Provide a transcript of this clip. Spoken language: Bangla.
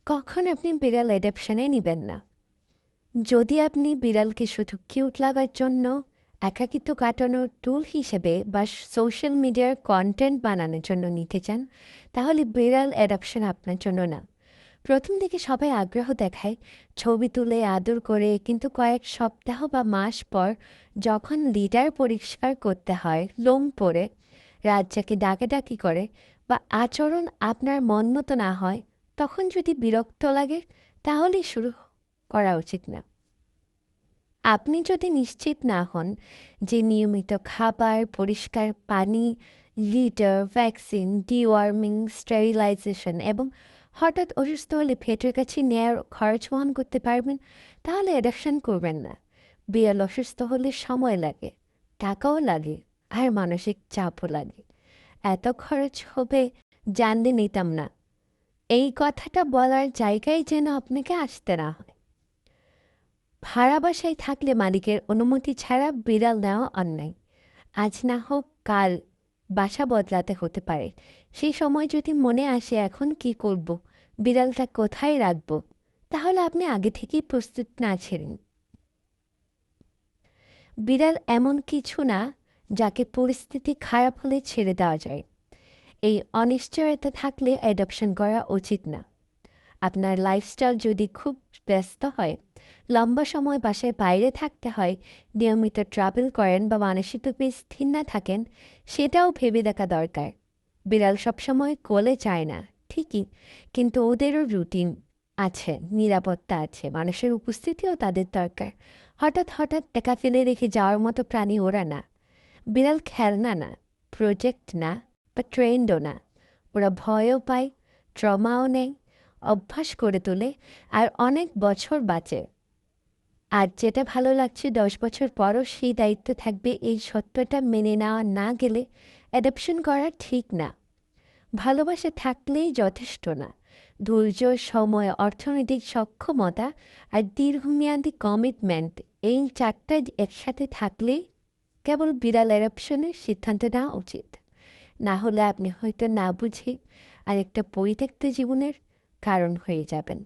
কখন আপনি বিড়াল অ্যাডপশনে নিবেন না। যদি আপনি বিড়ালকে শুধু কিউট লাগার জন্য, একাকিত্ব কাটানোর টুল হিসেবে বা সোশ্যাল মিডিয়ার কন্টেন্ট বানানোর জন্য নিতে চান, তাহলে বিড়াল অ্যাডপশন আপনার জন্য না। প্রথম দিকে সবাই আগ্রহ দেখায়, ছবি তুলে আদর করে, কিন্তু কয়েক সপ্তাহ বা মাস পর যখন লিডার পরিষ্কার করতে হয়, লোম পড়ে, রাজ্জাকে ডাকাডাকি করে বা আচরণ আপনার মন মতো না হয়, তখন যদি বিরক্ত লাগে, তাহলেই শুরু করা উচিত না। আপনি যদি নিশ্চিত না হন যে নিয়মিত খাবার, পরিষ্কার পানি, লিটার, ভ্যাকসিন, ডিওয়ার্মিং, স্টেরিলাইজেশন এবং হঠাৎ অসুস্থ হলে ভেটের কাছে নেয়ার খরচ বহন করতে পারবেন, তাহলে অ্যাডপশন করবেন না। বিড়াল অসুস্থ হলে সময় লাগে, টাকাও লাগে, আর মানসিক চাপও লাগে। এত খরচ হবে জানলে নিতাম না, এই কথাটা বলার জায়গায় যেন আপনাকে আসতে না হয়। ভাড়া বাসায় থাকলে মালিকের অনুমতি ছাড়া বিড়াল নেওয়া অন্যায়। আজ না হোক কাল বাসা বদলাতে হতে পারে। সেই সময় যদি মনে আসে এখন কি করব, বিড়ালটা কোথায় রাখব, তাহলে আপনি আগে থেকেই প্রস্তুত না ছিলেন। বিড়াল এমন কিছু না যাকে পরিস্থিতি খারাপ হলে ছেড়ে দেওয়া যায়। এই অনিশ্চয়তা থাকলে অ্যাডপশন করা উচিত না। আপনার লাইফস্টাইল যদি খুব ব্যস্ত হয়, লম্বা সময় বাসায় বাইরে থাকতে হয়, নিয়মিত ট্রাভেল করেন বা মানসিকভাবে স্থির না থাকেন, সেটাও ভেবে দেখা দরকার। বিড়াল সবসময় কোলে চায় না, ঠিকই, কিন্তু ওদেরও রুটিন আছে, নিরাপত্তা আছে, মানুষের উপস্থিতিও তাদের দরকার। হঠাৎ হঠাৎ একা ফেলে রেখে যাওয়ার মতো প্রাণী ওরা না। বিড়াল খেলনা না, প্রজেক্ট না, বা ট্রেন্ডও না। ওরা ভয়ও পায়, ট্রমাও নেয়, অভ্যাস করে তোলে, আর অনেক বছর বাঁচে। আর যেটা ভালো লাগছে 10 বছর পরও সেই দায়িত্ব থাকবে, এই সত্যটা মেনে নেওয়া না গেলে অ্যাডপশন করা ঠিক না। ভালোবাসা থাকলেই যথেষ্ট না। ধৈর্য, সময়, অর্থনৈতিক সক্ষমতা আর দীর্ঘমেয়াদী কমিটমেন্ট, এই চারটা একসাথে থাকলেই কেবল বিড়াল অ্যাডপশনের সিদ্ধান্ত নেওয়া উচিত। না হলে আপনি হয়তো না বুঝে আরেকটা পরিত্যক্ত জীবনের কারণ হয়ে যাবেন।